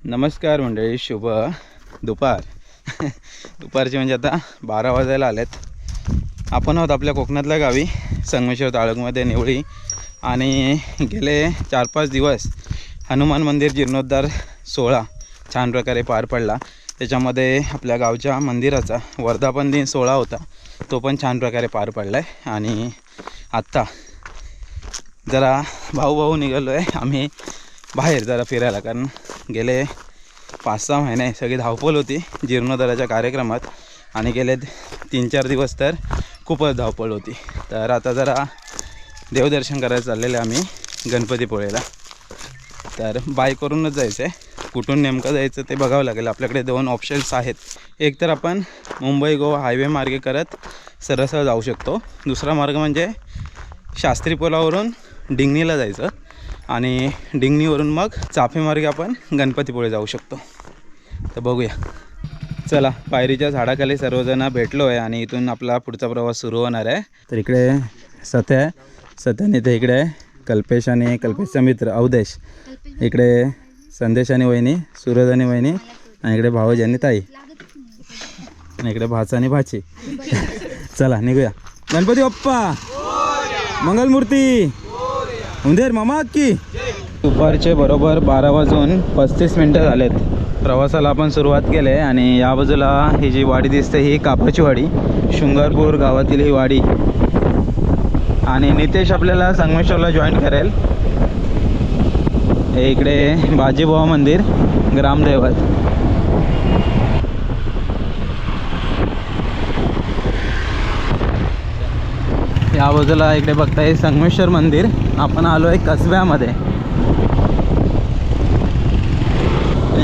नमस्कार मंडळी, शुभ दुपार. दुपारचे म्हणजे आता 12 वाजायला आलेत. आपण आहोत आपल्या कोकणातल्या गावी संगमेश्वर तालुक्यामध्ये निवळी. आणि गेले 4-5 दिवस हनुमान मंदिर जीर्णोद्धार सोहळा छान प्रकारे पार पडला. त्याच्यामध्ये आपल्या गावच्या मंदिराचा वर्धापन दिन सोहळा होता, तो पण छान प्रकारे पार पडला आहे. आणि आत्ता जरा भाऊ निघालो आहे आम्ही बाहेर जरा फिरायला, कारण गेले 5-6 महिने सगळी धावपळ होती जीर्णोद्धाराच्या कार्यक्रमात आणि गेले 3-4 दिवस तर खूपच धावपळ होती. तर आता जरा देवदर्शन करायला चाललेलं आम्ही गणपतीपुळेला. तर बाईक करूनच जायचं आहे. कुठून नेमकं जायचं ते बघावं लागेल. आपल्याकडे 2 ऑप्शन्स आहेत. एक तर आपण मुंबई गोवा हायवे मार्गे करत सरळ जाऊ शकतो. दुसरा मार्ग म्हणजे शास्त्री पुलावरून डिंगणीला जायचं आणि डिंगणीवरून मग चाफे मार्गे आपण गणपतीपुळे जाऊ शकतो. तर बघूया. चला, पायरीच्या झाडाखाली सर्वजण भेटलो आहे आणि इथून आपला पुढचा प्रवास सुरू होणार आहे. तर इकडे सत्याने ते इकडे कल्पेश आणि कल्पेशचा मित्र अवदेश, इकडे संदेश आणि वहिनी, सूरज आणि वहिनी, आणि इकडे भावज आणि ताई, आणि इकडे भाचा आणि भाची. चला निघूया. गणपती बाप्पा मंगलमूर्ती उंदेर मामा की. दुपारचे बरोबर 12 वाजून 35 मिनटं झालेत. प्रवासाला आपण सुरुवात केली आहे आणि या बाजूला ही जी वाडी दिसते ही कापाची वाडी, शृंगारपूर गावातील ही वाडी. आणि नितेश आपल्याला संगमेश्वरला जॉईन करेल. हे इकडे बाजीबावा मंदिर ग्रामदैवत. या बाजूला इकडे बघताय संगमेश्वर मंदिर. आपण आलो आहे कसब्यामध्ये.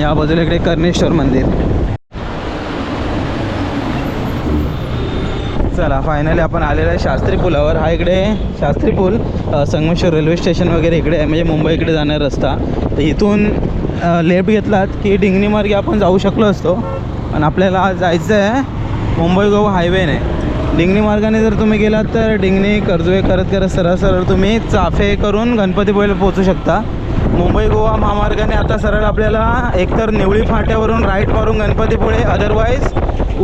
या बाजूला इकडे कर्णेश्वर मंदिर. चला, फायनली आपण आलेलो आहे शास्त्री पुलावर. हा इकडे शास्त्री पूल संगमेश्वर रेल्वे स्टेशन वगैरे इकडे आहे, म्हणजे मुंबई इकडे जाणारा रस्ता. तर इथून लेफ्ट घेतलात की डिंगणी मार्गे आपण जाऊ शकलो असतो, पण आपल्याला जायचं आहे मुंबई गोवा हायवेने. डिंगणी मार्गाने जर तुम्ही गेलात तर डिंगणी कर्जवे करत सरळ तुम्ही चाफे करून गणपतीपुळेला पोहोचू शकता. मुंबई गोवा महामार्गाने आता सरळ आपल्याला एकतर निवळी फाट्यावरून राईट मारून गणपतीपुळे, अदरवाईज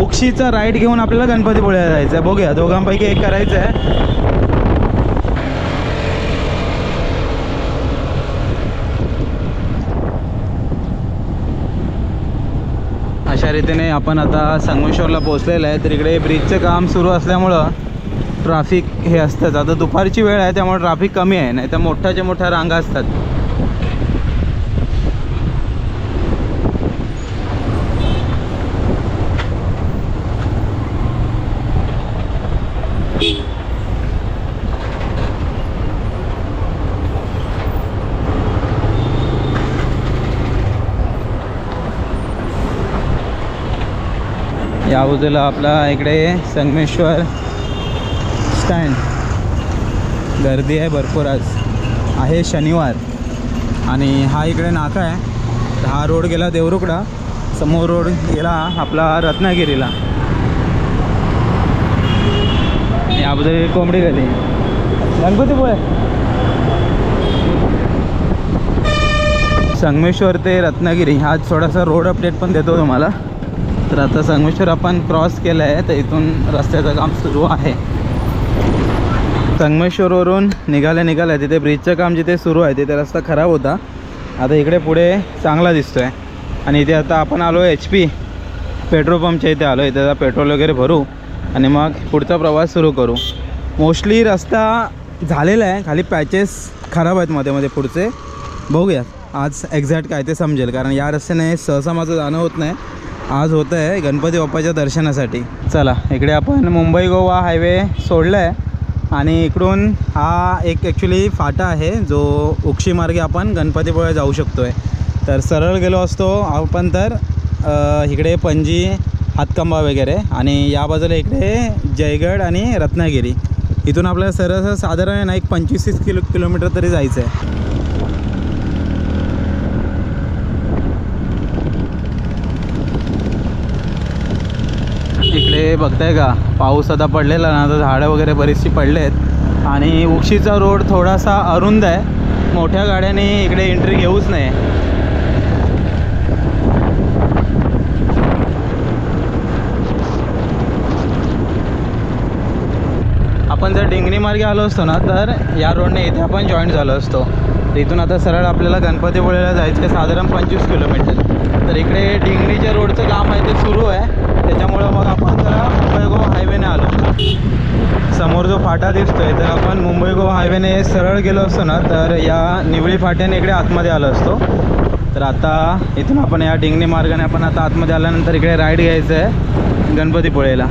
उक्षीचा राईट घेऊन आपल्याला गणपतीपुळेला जायचं आहे. बघूया, दोघांपैकी एक करायचं आहे. अशा रीतीने आपण आता संगमेश्वरला पोहोचलेलं आहे. तर इकडे ब्रिजचं काम सुरू असल्यामुळं ट्रॅफिक हे असतंच. आता दुपारची वेळ आहे त्यामुळे ट्रॅफिक कमी आहे, नाही तर मोठ्याच्या मोठ्या रांगा असतात. या बाजूला आपला इकडे संगमेश्वर स्टँड. गर्दी आहे भरपूर. आज आहे शनिवार आणि हा इकडे नाका आहे. हा रोड गेला देवरुखडा, समोर रोड गेला आपला रत्नागिरीला. याबद्दल कोंबडी गली गणपतीपुळे. संगमेश्वर ते रत्नागिरी हा थोडासा रोड अपडेट पण देतो तुम्हाला. तर आता संगमेश्वर आपण क्रॉस केलं आहे, तर इथून रस्त्याचं काम सुरू आहे. संगमेश्वरवरून निघाल्या तिथे ब्रिजचं काम जिथे सुरू आहे तिथे रस्ता खराब होता. आता इकडे पुढे चांगला दिसतो आहे. आणि इथे आता आपण आलो आहे HP पेट्रोल पंपच्या इथे आलो आहे. त्याचा पेट्रोल वगैरे भरू आणि मग पुढचा प्रवास सुरू करू. मोस्टली रस्ता झालेला आहे, खाली पॅचेस खराब आहेत मध्ये पुढचे. बघूया आज एक्झॅक्ट काय ते समजेल, कारण या रस्त्याने सहसा माझं जाणं होत नाही. आज होतं आहे गणपती बाप्पाच्या दर्शनासाठी. चला, इकडे आपण मुंबई गोवा हायवे सोडला आहे आणि इकडून हा एक ॲक्च्युली फाटा आहे जो उक्षी मार्गे आपण गणपतीपुळे जाऊ शकतो आहे. तर सरळ गेलो असतो आपण तर इकडे पणजी, हातकंबा वगैरे, आणि या बाजूला इकडे जयगड आणि रत्नागिरी. इथून आपल्याला सरळ साधारण एक 25-30 किलोमीटर तरी जायचं आहे. इकडे बघताय का, पाऊस आता पडलेला ना, तर झाडं वगैरे बरीचशी पडले आहेत आणि उक्षीचा रोड थोडासा अरुंद आहे. मोठ्या गाड्याने इकडे एंट्री घेऊच नाही. डिंगणी मार्गे आलो असतो ना तर या रोडने इथे आपण जॉईन झालो असतो. तर इथून आता सरळ आपल्याला गणपतीपुळेला जायचं आहे साधारण 25 किलोमीटर. तर इकडे डिंगणीच्या रोडचं काम आहे ते सुरू आहे, त्याच्यामुळं मग आपण जरा मुंबई गोवा हायवेने आलो. समोर जो फाटा दिसतोय तर आपण मुंबई गोवा हायवेने सरळ गेलो असतो ना तर या निवळी फाट्याने इकडे आतमध्ये आलो असतो. तर आता इथून आपण या डिंगणी मार्गाने आपण आता आतमध्ये आल्यानंतर इकडे राईड घ्यायचं आहे गणपतीपुळेला.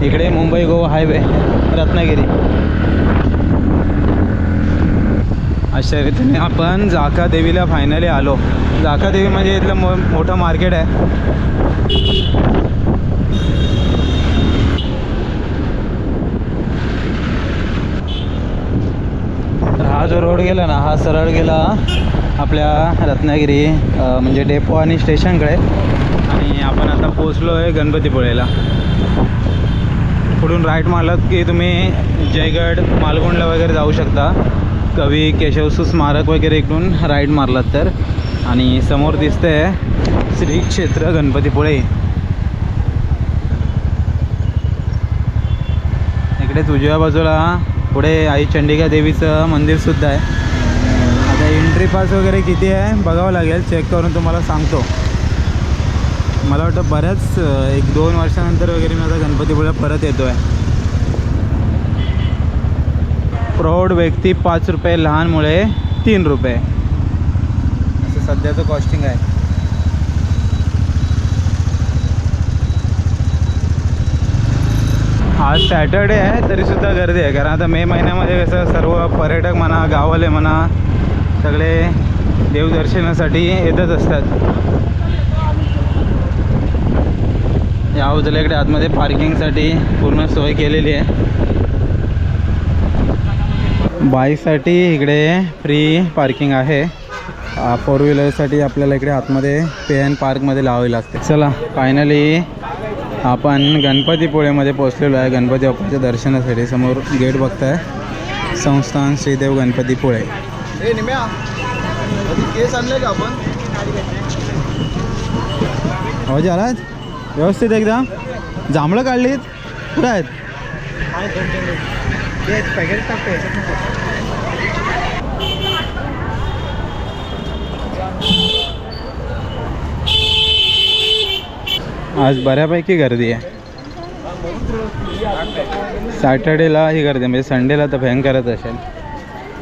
इकडे मुंबई गोवा हायवे रत्नागिरी. अशा रीतीने आपण जाका देवीला फायनली आलो. जाका देवी म्हणजे इथलं मोठं मार्केट आहे. तर हा जो रोड गेला ना हा सरळ गेला आपल्या रत्नागिरी म्हणजे डेपो आणि स्टेशनकडे. आणि आपण आता पोचलो आहे गणपतीपुळेला. पुढून राईट मारलात की तुम्ही जयगड मालगुंडला वगैरे जाऊ शकता. कवी केशवसू स्मारक वगैरे इकडून राईट मारलात तर. आणि समोर दिसते श्री क्षेत्र गणपतीपुळे. इकडेच उजव्या बाजूला पुढे आई चंडिका देवीचं मंदिरसुद्धा आहे. आता एंट्री पास वगैरे किती आहे बघावं लागेल, चेक करून तुम्हाला सांगतो. मला वाटतं बऱ्याच 1-2 वर्षानंतर वगैरे मी आता गणपतीपुळे परत येतो आहे. प्रौढ व्यक्ती 5 रुपये, लहान मुळे 3 रुपये असं सध्याचं कॉस्टिंग आहे. आज सॅटर्डे आहे तरीसुद्धा गर्दी आहे, कारण आता मे महिन्यामध्ये कसं सर्व पर्यटक म्हणा गाववाले म्हणा सगळे देवदर्शनासाठी येतच असतात. या उजल्याकडे आतमध्ये पार्किंगसाठी पूर्ण सोय केलेली आहे. बाईकसाठी इकडे फ्री पार्किंग आहे. 4 व्हीलरसाठी आपल्याला इकडे आतमध्ये पे एन पार्कमध्ये लावावी लागते. चला फायनली आपण गणपतीपुळेमध्ये पोचलेलो आहे गणपती बाप्पाच्या दर्शनासाठी. समोर गेट बघताय संस्थान श्रीदेव गणपतीपुळे. केस आणले का आपण हो झाला व्यवस्थित एकदम. जांभळं काढलीत कुठं आहेत? आज बऱ्यापैकी गर्दी आहे. सॅटर्डेला ही गर्दी म्हणजे संडेला तर भयंकरच असेल.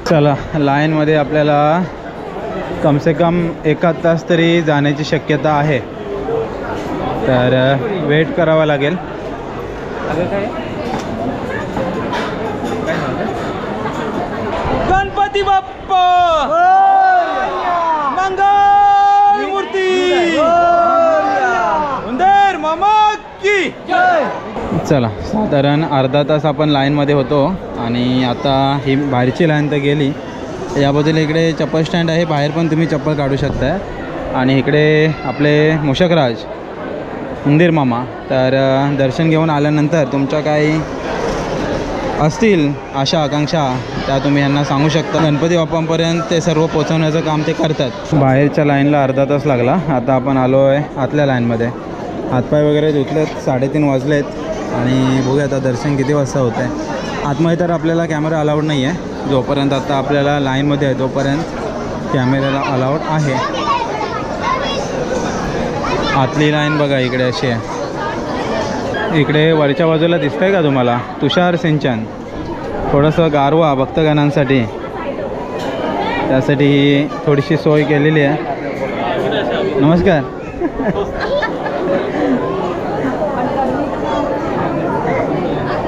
चला लाईनमध्ये आपल्याला कमसे कम 1 तास तरी जाण्याची शक्यता आहे, तर वेट करावा लागेल. गणपती बाप्पा मंगल मूर्ती उंदर मामा की. चला साधारण अर्धा तास आपण लाईनमध्ये होतो आणि आता ही बाहेरची लाईन तर गेली. या बाजूला इकडे चप्पल स्टँड आहे, बाहेर पण तुम्ही चप्पल काढू शकता. आणि इकडे आपले मूषकराज उंदीर मामा. तर दर्शन घेऊन आल्यानंतर तुमच्या काही असतील आशा आकांक्षा त्या तुम्ही यांना सांगू शकता. गणपती बाप्पांपर्यंत ते सर्व पोचवण्याचं काम ते करतात. बाहेरच्या लाईनला अर्धा तास लागला. आता आपण आलो आहे आतल्या लाईनमध्ये. हातपाय वगैरे धुतलेत, 3:30 वाजलेत आणि बघूया आता दर्शन किती वाजता होतं आहे. आतमध्ये तर आपल्याला कॅमेरा अलाउड नाही आहे, जोपर्यंत आता आपल्याला लाईनमध्ये आहे तोपर्यंत कॅमेऱ्याला अलाउड आहे. आतली लाईन बघा इकडे अशी आहे. इकडे वरच्या बाजूला दिसतंय का तुम्हाला तुषार सिंचन. थोडंसं गारवा भक्तगणांसाठी, त्यासाठी थोडीशी सोय केलेली आहे. नमस्कार.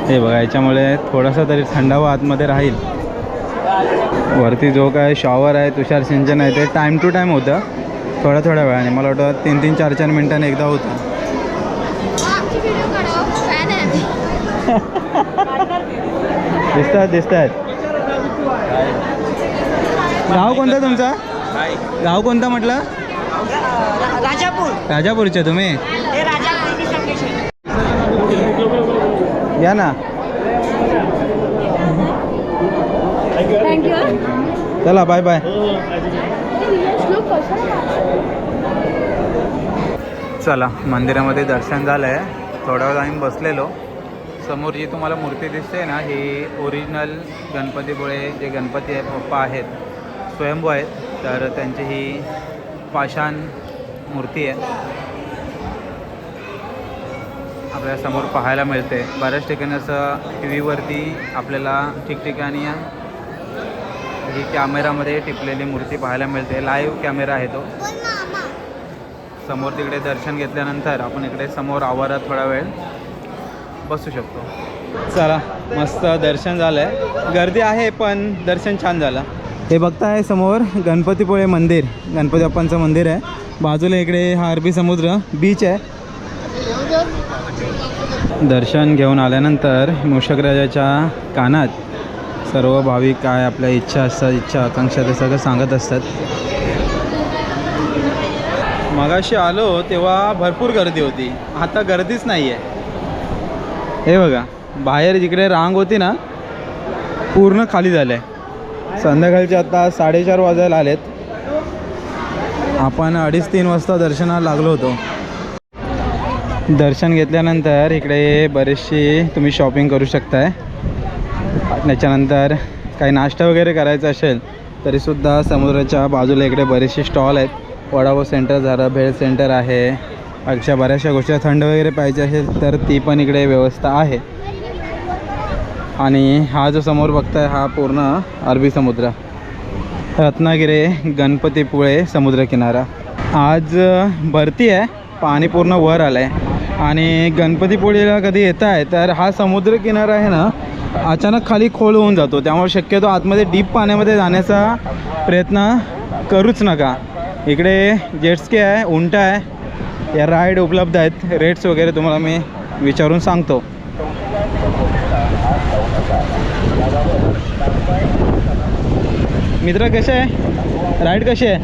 हे बघा याच्यामुळे थोडासा तरी थंडावा आतमध्ये राहील. वरती जो काय शॉवर आहे तुषार सिंचन आहे ते टाईम टू टाईम होतं, थोड्या वेळाने. मला वाटतं 3-3, 4-4 मिनिटांनी एकदा होतं. दिसतात. गाव कोणतं तुमचं? गाव कोणतं म्हटलं? राजापूरचे तुम्ही? या ना. चला बाय बाय. चला मंदिरामध्ये दर्शन झालं आहे. थोडा वेळ आम्ही बसलेलो. समोर जी तुम्हाला मूर्ती दिसते ना, ही ओरिजिनल गणपतीपुळे जे गणपती आहे बाप्पा आहेत, स्वयंभू आहेत, तर त्यांची ही पाषाण मूर्ती आहे आपल्याला समोर पाहायला मिळते. बऱ्याच ठिकाणी असं टी व्हीवरती आपल्याला ठिकठिकाणी ही कॅमेरामध्ये टिपलेली मूर्ती पाहायला मिळते. लाईव्ह कॅमेरा आहे तो. समोर तिकडे दर्शन घेतल्यानंतर आपण इकडे समोर आवारात थोडा वेळ बसू शकतो. चला, मस्त दर्शन झालं आहे. गर्दी आहे पण दर्शन छान झालं. हे बघताय समोर गणपतीपुळे मंदिर, गणपती बाप्पांचं मंदिर आहे. बाजूला इकडे हा अरबी समुद्र बीच आहे. दर्शन घेऊन आल्यानंतर मूषकराजाच्या कानात सर्व भाविक काय आपल्या इच्छा असतात, इच्छा आकांक्षा ते सगळं सांगत असतात. मगाशी आलो तेव्हा भरपूर गर्दी होती, आता गर्दीच नाही आहे. हे बघा, बाहेर जिकडे रांग होती ना, पूर्ण खाली झालं आहे. संध्याकाळचे आता 4:30 वाजायला आलेत. आपण 2:30-3 वाजता दर्शनाला लागलो होतो. दर्शन घेतल्यानंतर इकडे बरेचशी तुम्ही शॉपिंग करू शकताय. त्याच्यानंतर काही नाश्ता वगैरे करायचा असेल तरीसुद्धा समुद्राच्या बाजूला इकडे बरेचसे स्टॉल आहेत. वडापाव सेंटर झालं, भेळ सेंटर आहे, अशा बऱ्याचशा गोष्टी. थंड वगैरे पाहिजे असेल तर ती पण इकडे व्यवस्था आहे. आणि हा जो समोर बघताय हा पूर्ण अरबी समुद्र, रत्नागिरी गणपतीपुळे समुद्रकिनारा. आज भरती आहे, पाणी पूर्ण वर आलं आहे. आणि गणपतीपुळेला कधी येत आहे तर हा समुद्रकिनारा आहे ना, अचानक खाली खोल होऊन जातो. त्यामुळे शक्यतो आतमध्ये डीप पाण्यामध्ये जाण्याचा प्रयत्न करूच नका. इकडे जेटस्की आहे, उंटा आहे, या राईड उपलब्ध आहेत. रेट्स वगैरे तुम्हाला मी विचारून सांगतो. मित्र कसे आहे, राईड कशी आहे?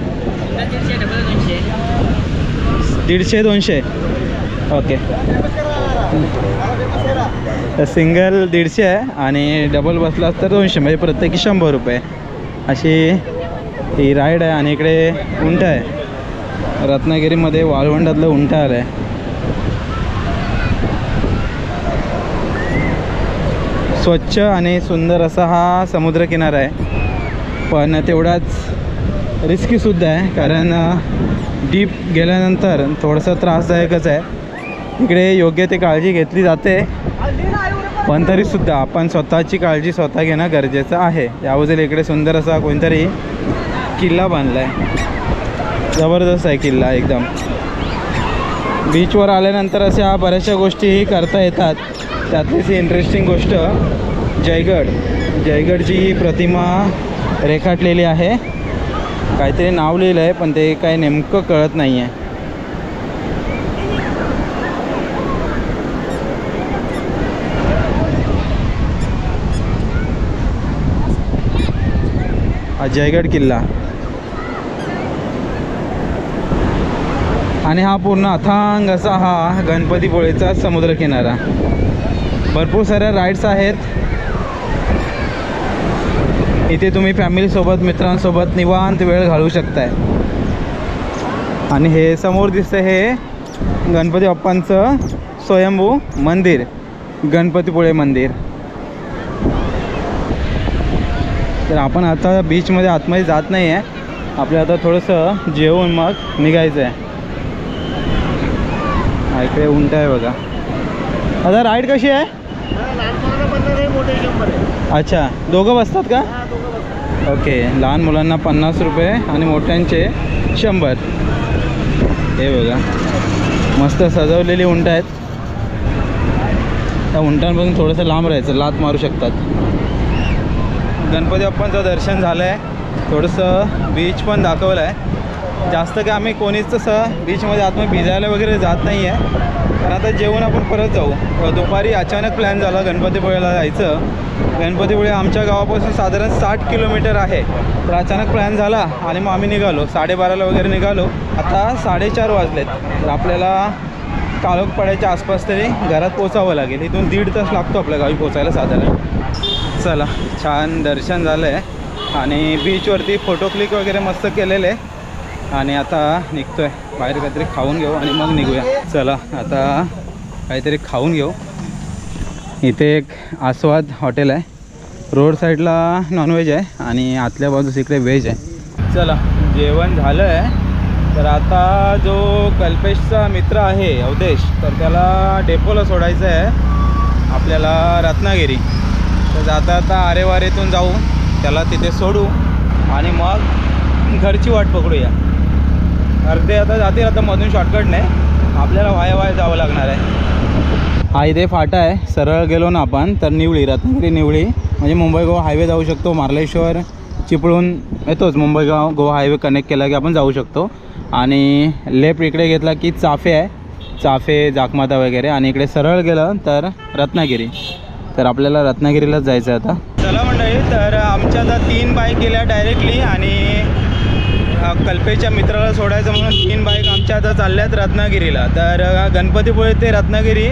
150-200. ओके, सिंगल 150 आहे आणि डबल बसला तर 200, म्हणजे प्रत्येकी 100 रुपये अशी ही राईड आहे. आणि इकडे उंट आहे, रत्नागिरीमध्ये वाळवंटातलं उंट आलं आहे. स्वच्छ आणि सुंदर असा हा समुद्रकिनारा आहे, पण तेवढाच रिस्कीसुद्धा आहे, कारण डीप गेल्यानंतर थोडंसं त्रासदायकच आहे. इकडे योग्य ती काळजी घेतली जाते, पण तरीसुद्धा आपण स्वतःची काळजी स्वतः घेणं गरजेचं आहे. याबाजूला इकडे सुंदर असा कोणतरी किल्ला बांधला आहे, जबरदस्त आहे किल्ला एकदम. बीचवर आल्यानंतर अशा बऱ्याचशा गोष्टी करता येतात. त्यातलीच ही इंटरेस्टिंग गोष्ट जयगडची ही प्रतिमा रेखाटलेली आहे. काहीतरी नाव लिहिलं आहे पण ते काही नेमकं कळत नाही आहे. हा जयगड किल्ला. आणि हा पूर्ण अथांग असा हा गणपतीपुळेचा समुद्रकिनारा. भरपूर साऱ्या राईड्स आहेत इथे. तुम्ही फॅमिलीसोबत, मित्रांसोबत निवांत वेळ घालवू शकताय. आणि हे समोर दिसतं हे गणपती बाप्पांचं स्वयंभू मंदिर, गणपतीपुळे मंदिर. तर आपण आता बीचमध्ये आतमध्ये जात नाही आहे, आपल्याला आता थोडंसं जेवून मग निघायचं आहे. इकडे उंट आहे बघा. आता राईड कशी आहे? अच्छा, दोघं बसतात का? ओके, लहान मुलांना 50 रुपये आणि मोठ्यांचे 100. हे बघा, मस्त सजवलेली उंट आहेत. त्या उंटांपासून थोडंसं लांब राहायचं, लात मारू शकतात. गणपती बाप्पांचं दर्शन झालं आहे, थोडंसं बीच पण दाखवलं आहे. जास्त काय आम्ही कोणीच तसं बीचमध्ये आतमध्ये भिजायला वगैरे जात नाही आहे, कारण आता जेवून आपण परत जाऊ. दुपारी अचानक प्लॅन झाला गणपतीपुळेला जायचं. गणपतीपुळे आमच्या गावापासून साधारण 60 किलोमीटर आहे. तर अचानक प्लॅन झाला आणि मग आम्ही निघालो, 12:30ला वगैरे निघालो. आता 4:30 वाजलेत. तर आपल्याला काळोख पडायच्या आसपास तरी घरात पोचावं लागेल. इथून 1.5 तास लागतो आपल्या गावी पोचायला साधारण. चला, छान दर्शन झालं आहे आणि बीचवरती फोटो क्लिक वगैरे मस्त केलेले आहे. आणि आता निघतो आहे बाहेर, काहीतरी खाऊन घेऊ आणि मग निघूया. चला, आता काहीतरी खाऊन घेऊ इथे एक आस्वाद हॉटेल आहे. रोड साईडला नॉनव्हेज आहे आणि आतल्या बाजूस इकडे व्हेज आहे. चला जेवण झालं आहे. तर आता जो कल्पेशचा मित्र आहे अवधेश, तर त्याला डेपोला सोडायचं आहे आपल्याला रत्नागिरी. तर जाता आता आरेवारेतून जाऊ, त्याला तिथे सोडू आणि मग घरची वाट पकडूया. अर्धे आता जातील, आता मधून शॉर्टकट नाही, आपल्याला वाया जावं लागणार आहे. हा इथे फाटा आहे. सरळ गेलो ना आपण तर निवळी, रत्नागिरी निवळी म्हणजे मुंबई गोवा हायवे जाऊ शकतो. मार्लेश्वर चिपळूण येतोच, मुंबई गोवा हायवे कनेक्ट केला की आपण जाऊ शकतो. आणि लेफ्ट इकडे घेतला की चाफे आहे, चाफे जाकमाता वगैरे. आणि इकडे सरळ गेलं तर रत्नागिरी. तर आपल्याला रत्नागिरीलाच जायचं आहे आता. चला मंडळी, तर आमच्या आता 3 बाईक गेल्या डायरेक्टली आणि कल्पेशच्या मित्राला सोडायचं म्हणून 3 बाईक आमच्या आता चालल्यात रत्नागिरीला. तर गणपतीपुळे ते रत्नागिरी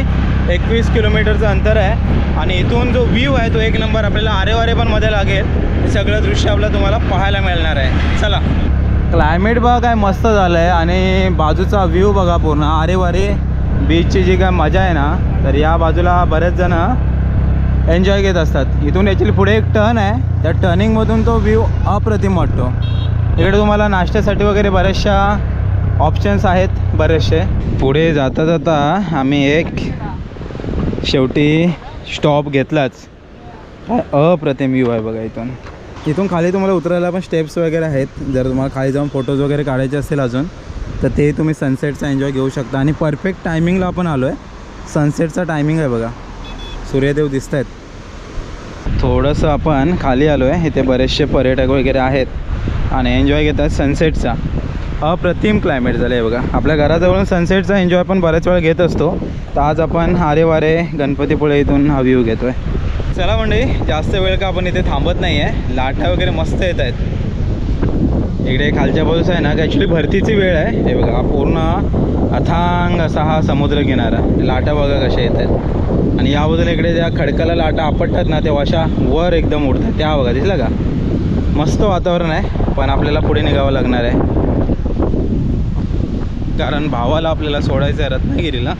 21 किलोमीटरचं अंतर आहे. आणि इथून जो व्ह्यू आहे तो एक नंबर. आपल्याला आरेवारे पण मध्ये लागेल, हे सगळं दृश्य आपलं तुम्हाला पाहायला मिळणार आहे. चला. क्लायमेट बघा काय मस्त झालं आहे आणि बाजूचा व्ह्यू बघा पूर्ण. आरेवारे बीचची जी काय मजा आहे ना, तर या बाजूला बरेच जण एन्जॉय घेत असतात. इथून ॲक्च्युली पुढे एक टर्न आहे, त्या टर्निंगमधून तो व्ह्यू अप्रतिम वाटतो. इकडे तुम्हाला नाश्त्यासाठी वगैरे बऱ्याचशा ऑप्शन्स आहेत बरेचसे. पुढे जाता जाता आम्ही एक शेवटी स्टॉप घेतलाच. काय अप्रतिम व्ह्यू आहे बघा इथून. इथून खाली तुम्हाला उतरायला पण स्टेप्स वगैरे आहेत. जर तुम्हाला खाली जाऊन फोटोज वगैरे काढायचे असतील अजून, तर ते तुम्ही सनसेटचा एन्जॉय घेऊ शकता. आणि परफेक्ट टायमिंगला आपण आलो आहे. सनसेटचा टायमिंग आहे बघा, सूर्यदेव दिसत आहेत. थोडंसं आपण खाली आलो आहे, इथे बरेचसे पर्यटक वगैरे आहेत आणि एन्जॉय घेतात सनसेटचा. अप्रतिम क्लायमेट झालं आहे बघा. आपल्या घराजवळून सनसेटचा एन्जॉय आपण बऱ्याच वेळा घेत असतो. तर आज आपण आरेवारे गणपतीपुळे इथून हा व्ह्यू घेतो आहे. चला मंडळी, जास्त वेळ का आपण इथे थांबत नाही आहे. लाटा वगैरे मस्त येत आहेत. इकडे खालच्या बाजूस आहे ना, ॲक्च्युली भरतीची वेळ आहे. हे बघा, पूर्ण अथांग असा हा समुद्र किनारा. लाटा बघा कशा येत आहेत. आणि या बाजूला इकडे ज्या खडकाला लाटा आपटतात ना, तेव्हा अशा वर एकदम उडतात. त्या बघा, दिसलं का? मस्त वातावरण आहे. पण आपल्याला पुढे निघावं लागणार आहे, कारण भावाला आपल्याला सोडायचं आहे रत्नागिरीला.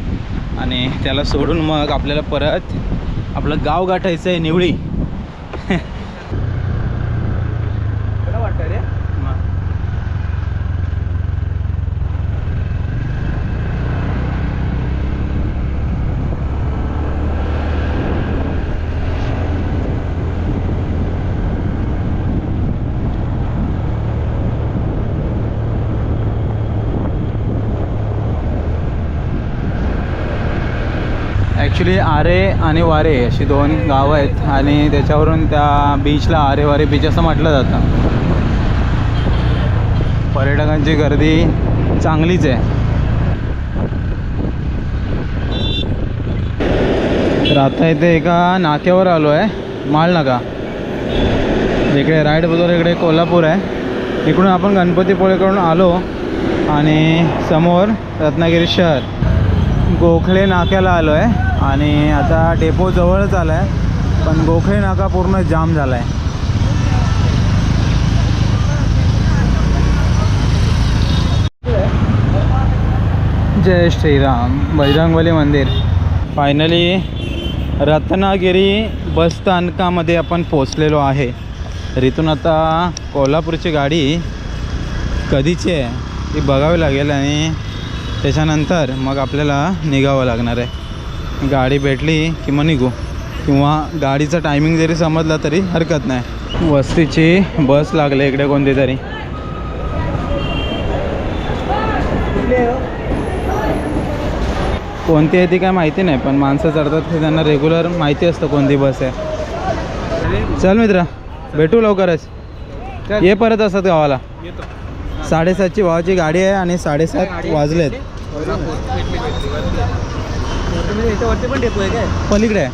आणि त्याला सोडून मग आपल्याला परत आपलं गाव गाठायचं आहे, निवळी. बरं वाटतं रे. ॲक्च्युली आरे आणि वारे अशी 2 गावं आहेत आणि त्याच्यावरून त्या बीचला आरेवारे बीच असं म्हटलं जातं. पर्यटकांची गर्दी चांगलीच आहे. तर आता इथे एका नाक्यावर आलो आहे, माळ नाका. इकडे राईट बाजूला इकडे कोल्हापूर आहे. इकडून आपण गणपतीपुळेकडून आलो आणि समोर रत्नागिरी शहर गोखले नाक्याला आलो आहे. आणि आता डेपो जवळच आला आहे, पण गोखले नाका पूर्ण जाम झाला आहे. जय श्रीराम. बजरंगबली मंदिर. फायनली रत्नागिरी बसस्थानकामध्ये आपण पोचलेलो आहे. तर इथून आता कोल्हापूरची गाडी कधीची आहे ती बघावी लागेल आणि त्याच्यानंतर मग आपल्याला निघावं लागणार आहे. गाडी भेटली की मग निघू, किंवा गाडीचा टायमिंग जरी समजला तरी हरकत नाही. वस्तीची बस लागली इकडे कोणती तरी. कोणती आहे ती काय माहिती नाही, पण माणसं चढतात ते त्यांना रेग्युलर माहिती असतं कोणती बस आहे. चल मित्र, भेटू लवकरच. ये परत असतात गावाला. 7:30ची भावाची गाडी आहे आणि 7:30 वाजलेत. पलीकडे आहे,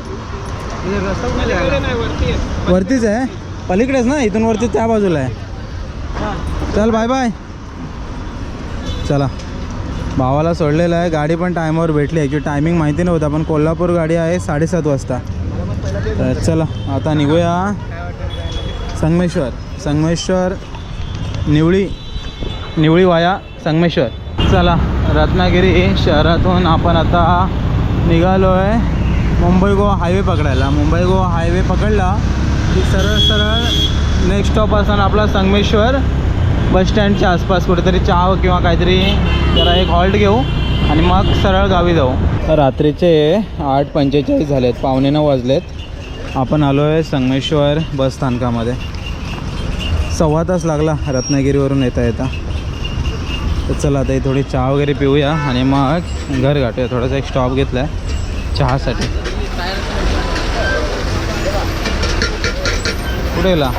वरतीच आहे, पलीकडेच ना, इथून वरती त्या बाजूला आहे. चल बाय बाय. चला, भावाला सोडलेलं आहे. गाडी पण टायमावर भेटली. ॲक्च्युली टायमिंग माहिती नव्हतं, पण कोल्हापूर गाडी आहे 7:30 वाजता. तर चला आता निघूया संगमेश्वर निवळी वाया संगमेश्वर. चला, रत्नागिरी शहरातून आपण आता निघालो आहे मुंबई गोवा हायवे पकडायला. मुंबई गोवा हायवे पकडला की सरळ सरळ नेक्स्ट स्टॉप असताना आपला संगमेश्वर बस स्टँडच्या आसपास कुठेतरी चहा किंवा काहीतरी जरा एक हॉल्ट घेऊ आणि मग सरळ गावी जाऊ. रात्रीचे 8:45 झालेत, 8:45 वाजलेत. आपण आलो आहे संगमेश्वर बस स्थानकामध्ये. 1.25 तास लागला रत्नागिरीवरून येता येता. तर चला आता थोडी चहा वगैरे पिऊया आणि मग घर गाठूया. थोडासा एक स्टॉप घेतला आहे चहासाठी. कुठे गेला?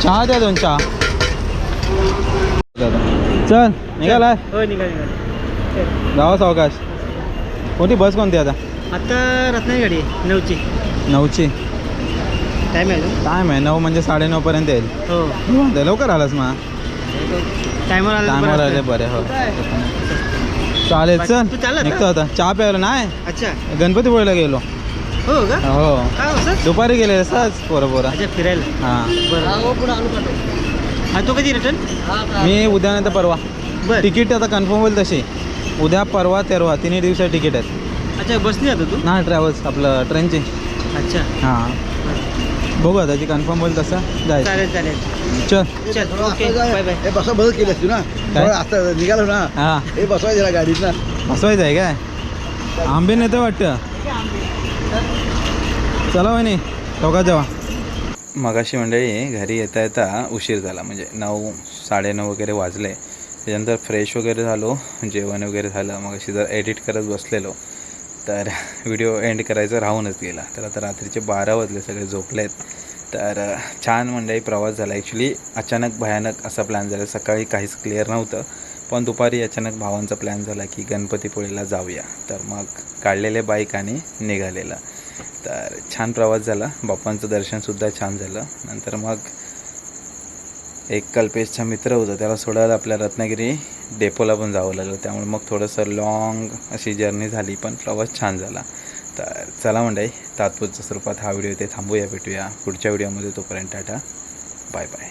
चहा द्या 2 चहा. चल निघाला. हो निघाली. जावा सावकाश. कोणती बस कोणती आता? आता रत्नागिरी 9ची. 9ची टाईम आहे. टाईम आहे 9 म्हणजे 9:30 पर्यंत येईल. हो लवकर आलास मग. टायमर टायमर आले बरे. हो चालेल. तू चल चालत निघतो आता. चहा प्यायला नाही. अच्छा गणपतीपुळेला गेलो. हो का? हो काय असं? दुपारी गेले असंच पोरं. अच्छा फिरायला. हां हा तो कधी रिटर्न? मी उद्या नाही तर परवा. बरं. तिकीट आता कन्फर्म होईल तशी. उद्या परवा तेरवा 3 दिवसाची तिकीट आहेत. अच्छा बसनी जातो तू? ना ट्रॅव्हल्स आपलं ट्रेनची. अच्छा हां बघू आता त्याची कन्फर्म होईल तसं जायचं. चालेल. चल. चल ओके बाय बाय. हे बसा बदल केली असती ना. काय? आता निघालो ना. हां हे बसवायचं ना गाडीत ना. बसवायचं आहे काय? आंबे नेतं वाटतं. चला वहिनी चौकात जावा. मगाशी मंडळी घरी येता येता उशीर झाला, म्हणजे 9, 9:30 वगैरे वाजले. त्याच्यानंतर फ्रेश वगैरे झालो, जेवण वगैरे झालं. मग अशी जर एडिट करत बसलेलो तर व्हिडिओ एंड करायचं राहूनच गेला. तर आता रात्रीचे 12 वाजले, सगळे झोपलेत. तर छान मंडळी प्रवास झाला. ॲक्च्युली अचानक भयानक असा प्लॅन झाला. सकाळी काहीच क्लिअर नव्हतं, पण दुपारी अचानक भावांचा प्लॅन झाला की गणपतीपुळेला जाऊया. तर मग काढलेले बाईक आणि निघालेलं. तर छान प्रवास झाला. बाप्पांचं दर्शनसुद्धा छान झालं. नंतर मग एक कल्पेशचा मित्र होता, त्याला सोडायला आपल्या रत्नागिरी डेपोला पण जावं लागलं. त्यामुळे मग थोडंसं लॉंग अशी जर्नी झाली, पण प्रवास छान झाला. तर चला मंडळी, तात्पुरत्या स्वरूपात हा व्हिडिओ इथे थांबूया. भेटूया पुढच्या व्हिडिओमध्ये. तोपर्यंत टाटा बाय बाय.